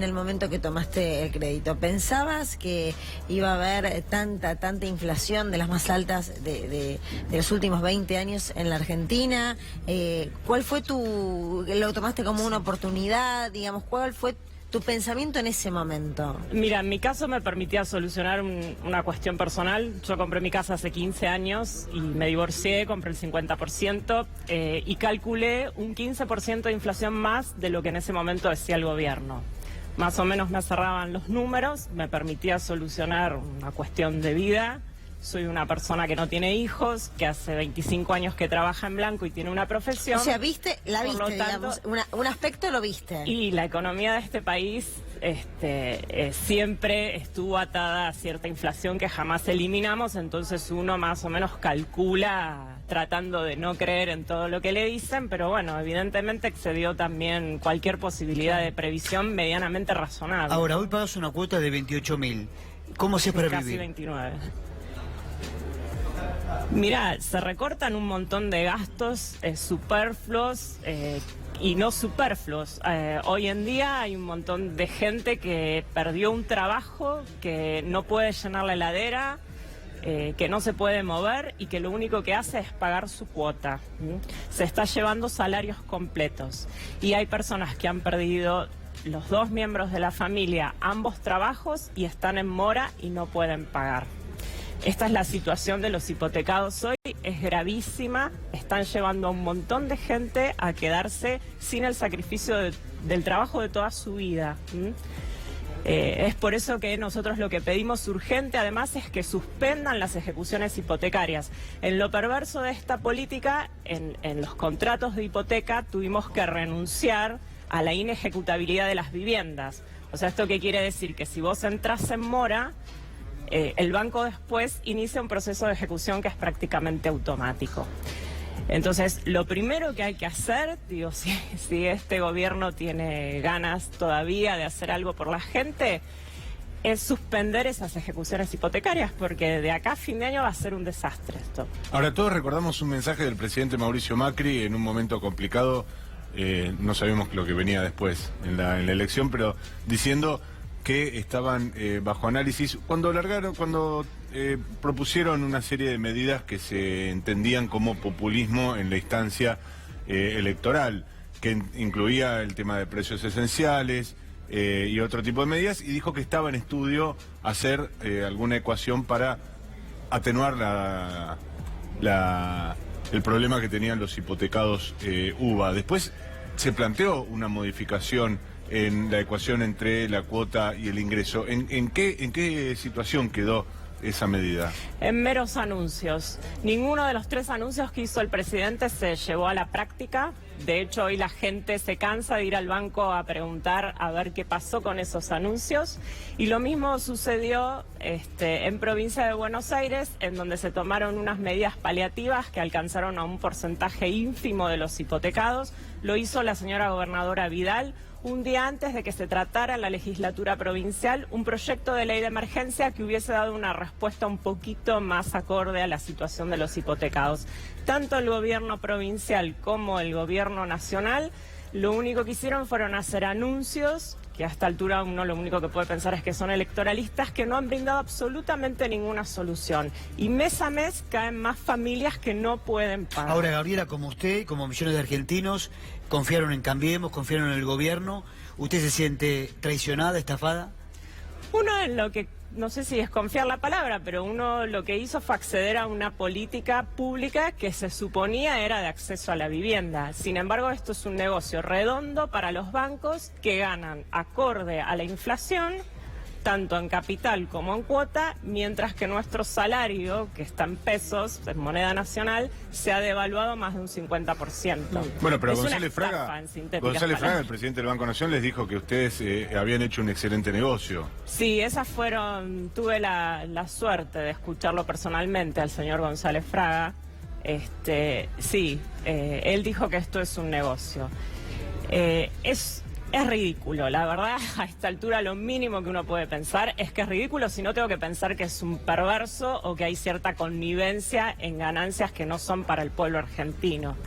en el momento que tomaste el crédito? ¿Pensabas que iba a haber tanta inflación de las más altas de los últimos 20 años en la Argentina? ¿Cuál fue lo tomaste como una oportunidad, digamos, cuál fue tu pensamiento en ese momento? Mira, en mi caso me permitía solucionar una cuestión personal. Yo compré mi casa hace 15 años y me divorcié, compré el 50% y calculé un 15% de inflación más de lo que en ese momento decía el gobierno. Más o menos me cerraban los números, me permitía solucionar una cuestión de vida. Soy una persona que no tiene hijos, que hace 25 años que trabaja en blanco y tiene una profesión. O sea, digamos, un aspecto lo viste. Y la economía de este país siempre estuvo atada a cierta inflación que jamás eliminamos, entonces uno más o menos calcula tratando de no creer en todo lo que le dicen, pero bueno, evidentemente excedió también cualquier posibilidad de previsión medianamente razonable. Ahora, hoy pagas una cuota de 28.000. ¿Cómo se para casi vivir? 29. Mirá, se recortan un montón de gastos superfluos y no superfluos. Hoy en día hay un montón de gente que perdió un trabajo, que no puede llenar la heladera, que no se puede mover y que lo único que hace es pagar su cuota. Se está llevando salarios completos. Y hay personas que han perdido los dos miembros de la familia, ambos trabajos, y están en mora y no pueden pagar. Esta es la situación de los hipotecados hoy, es gravísima, están llevando a un montón de gente a quedarse sin el sacrificio del trabajo de toda su vida. Es por eso que nosotros lo que pedimos urgente además es que suspendan las ejecuciones hipotecarias. En lo perverso de esta política, en los contratos de hipoteca tuvimos que renunciar a la inejecutabilidad de las viviendas. O sea, ¿esto qué quiere decir? Que si vos entras en mora, el banco después inicia un proceso de ejecución que es prácticamente automático. Entonces, lo primero que hay que hacer, digo, si este gobierno tiene ganas todavía de hacer algo por la gente, es suspender esas ejecuciones hipotecarias, porque de acá a fin de año va a ser un desastre esto. Ahora, todos recordamos un mensaje del presidente Mauricio Macri en un momento complicado, no sabemos lo que venía después en la elección, pero diciendo que estaban bajo análisis cuando propusieron una serie de medidas que se entendían como populismo en la instancia electoral, que incluía el tema de precios esenciales y otro tipo de medidas, y dijo que estaba en estudio hacer alguna ecuación para atenuar el problema que tenían los hipotecados UVA. Después se planteó una modificación en la ecuación entre la cuota y el ingreso. ¿En qué situación quedó esa medida? En meros anuncios. Ninguno de los tres anuncios que hizo el presidente se llevó a la práctica. De hecho, hoy la gente se cansa de ir al banco a preguntar a ver qué pasó con esos anuncios. Y lo mismo sucedió en provincia de Buenos Aires, en donde se tomaron unas medidas paliativas que alcanzaron a un porcentaje ínfimo de los hipotecados. Lo hizo la señora gobernadora Vidal un día antes de que se tratara en la legislatura provincial un proyecto de ley de emergencia que hubiese dado una respuesta un poquito más acorde a la situación de los hipotecados. Tanto el gobierno provincial como el gobierno nacional lo único que hicieron fueron hacer anuncios que a esta altura uno lo único que puede pensar es que son electoralistas, que no han brindado absolutamente ninguna solución. Y mes a mes caen más familias que no pueden pagar. Ahora, Gabriela, como usted, como millones de argentinos, confiaron en Cambiemos, confiaron en el gobierno. ¿Usted se siente traicionada, estafada? Uno en lo que, no sé si es confiar la palabra, pero uno lo que hizo fue acceder a una política pública que se suponía era de acceso a la vivienda. Sin embargo, esto es un negocio redondo para los bancos que ganan acorde a la inflación, tanto en capital como en cuota, mientras que nuestro salario, que está en pesos, en moneda nacional, se ha devaluado más de un 50%. Bueno, pero Es González Fraga, el presidente del Banco Nación, les dijo que ustedes habían hecho un excelente negocio. Sí, tuve la suerte de escucharlo personalmente al señor González Fraga. Él dijo que esto es un negocio. Es ridículo, la verdad, a esta altura lo mínimo que uno puede pensar es que es ridículo, si no tengo que pensar que es un perverso o que hay cierta connivencia en ganancias que no son para el pueblo argentino.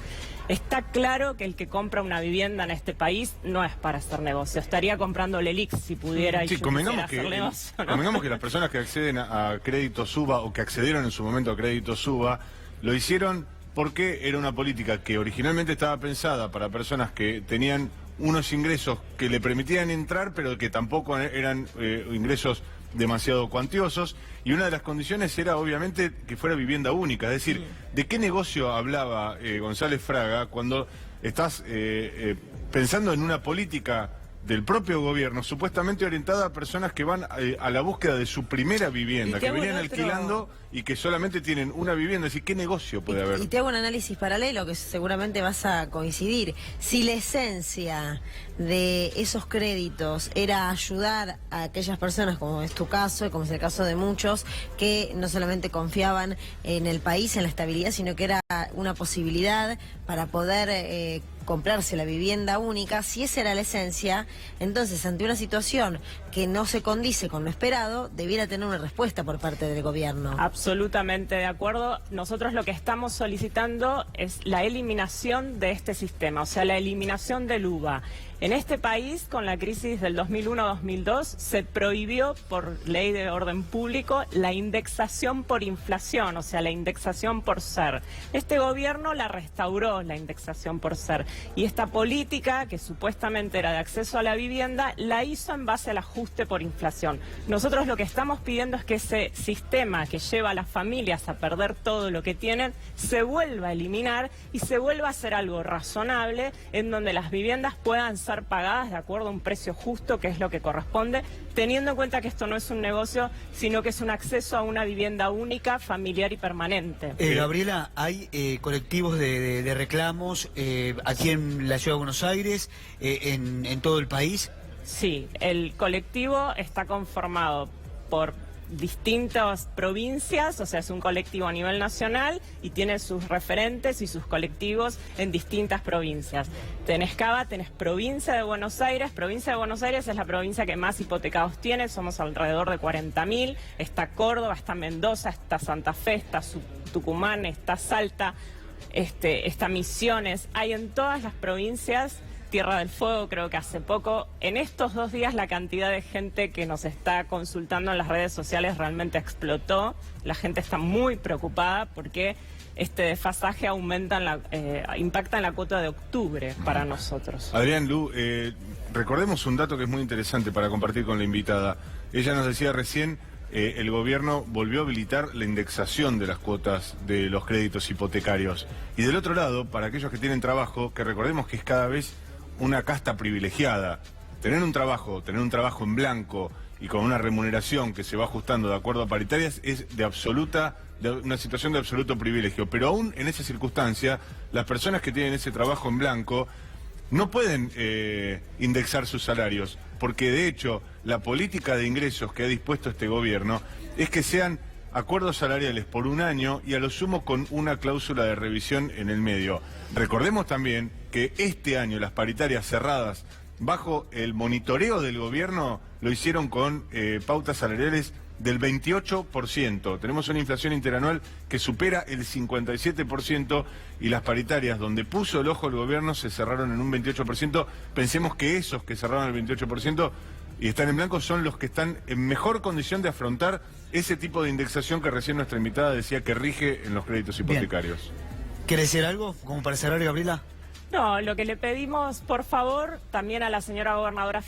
Está claro que el que compra una vivienda en este país no es para hacer negocio. Estaría comprando Lelix si pudiera y Sí, yo quisiera hacer negocio, ¿no? convengamos que las personas que acceden a crédito SUBA o que accedieron en su momento a crédito SUBA lo hicieron porque era una política que originalmente estaba pensada para personas que tenían unos ingresos que le permitían entrar, pero que tampoco eran ingresos demasiado cuantiosos, y una de las condiciones era obviamente que fuera vivienda única. Es decir, ¿de qué negocio hablaba González Fraga cuando estás pensando en una política del propio gobierno supuestamente orientada a personas que van a la búsqueda de su primera vivienda, que venían alquilando y que solamente tienen una vivienda? Es decir, ¿qué negocio puede haber? Y te hago un análisis paralelo que seguramente vas a coincidir. Si la esencia de esos créditos era ayudar a aquellas personas, como es tu caso y como es el caso de muchos, que no solamente confiaban en el país, en la estabilidad, sino que era una posibilidad para poder comprarse la vivienda única, si esa era la esencia, entonces ante una situación que no se condice con lo esperado, debiera tener una respuesta por parte del gobierno. Absolutamente de acuerdo. Nosotros lo que estamos solicitando es la eliminación de este sistema, o sea, la eliminación del UVA. En este país, con la crisis del 2001-2002, se prohibió por ley de orden público la indexación por inflación, o sea, la indexación por ser. Este gobierno la restauró, la indexación por ser. Y esta política, que supuestamente era de acceso a la vivienda, la hizo en base al ajuste por inflación. Nosotros lo que estamos pidiendo es que ese sistema que lleva a las familias a perder todo lo que tienen, se vuelva a eliminar y se vuelva a hacer algo razonable en donde las viviendas puedan ser pagadas de acuerdo a un precio justo, que es lo que corresponde, teniendo en cuenta que esto no es un negocio, sino que es un acceso a una vivienda única, familiar y permanente. Gabriela, hay colectivos de reclamos aquí en la Ciudad de Buenos Aires, en todo el país. Sí, el colectivo está conformado por distintas provincias, o sea, es un colectivo a nivel nacional y tiene sus referentes y sus colectivos en distintas provincias. Tenés Cava, tenés Provincia de Buenos Aires es la provincia que más hipotecados tiene, somos alrededor de 40.000, está Córdoba, está Mendoza, está Santa Fe, está Tucumán, está Salta, está Misiones, hay en todas las provincias. Tierra del Fuego, creo que hace poco. En estos 2 días la cantidad de gente que nos está consultando en las redes sociales realmente explotó. La gente está muy preocupada porque este desfasaje impacta en la cuota de octubre para nosotros. Adrián, Lu, recordemos un dato que es muy interesante para compartir con la invitada. Ella nos decía recién, el gobierno volvió a habilitar la indexación de las cuotas de los créditos hipotecarios. Y del otro lado, para aquellos que tienen trabajo, que recordemos que es cada vez una casta privilegiada. Tener un trabajo en blanco y con una remuneración que se va ajustando de acuerdo a paritarias es una situación de absoluto privilegio. Pero aún en esa circunstancia, las personas que tienen ese trabajo en blanco no pueden indexar sus salarios, porque de hecho la política de ingresos que ha dispuesto este gobierno es que sean acuerdos salariales por 1 año y a lo sumo con una cláusula de revisión en el medio. Recordemos también que este año las paritarias cerradas bajo el monitoreo del gobierno lo hicieron con pautas salariales del 28%. Tenemos una inflación interanual que supera el 57% y las paritarias donde puso el ojo el gobierno se cerraron en un 28%. Pensemos que esos que cerraron el 28% y están en blanco son los que están en mejor condición de afrontar ese tipo de indexación que recién nuestra invitada decía que rige en los créditos hipotecarios. ¿Querés decir algo como para cerrar, Gabriela? No, lo que le pedimos, por favor, también a la señora gobernadora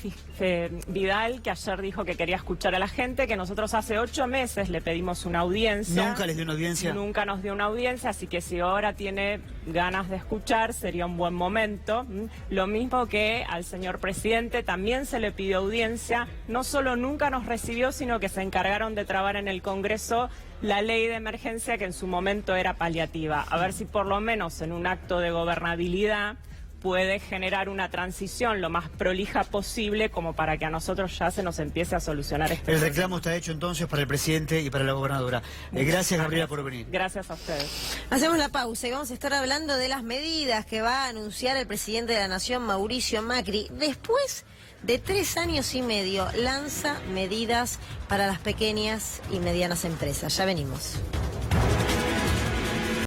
Vidal, que ayer dijo que quería escuchar a la gente, que nosotros hace 8 meses le pedimos una audiencia. ¿Nunca les dio una audiencia? Nunca nos dio una audiencia, así que si ahora tiene ganas de escuchar, sería un buen momento. Lo mismo que al señor presidente, también se le pidió audiencia. No solo nunca nos recibió, sino que se encargaron de trabar en el Congreso la ley de emergencia que en su momento era paliativa. A ver si por lo menos en un acto de gobernabilidad puede generar una transición lo más prolija posible como para que a nosotros ya se nos empiece a solucionar este El reclamo está hecho entonces para el presidente y para la gobernadora. Gracias, Gabriela, por venir. Gracias a ustedes. Hacemos la pausa y vamos a estar hablando de las medidas que va a anunciar el presidente de la Nación, Mauricio Macri. Después de 3 años y medio, lanza medidas para las pequeñas y medianas empresas. Ya venimos.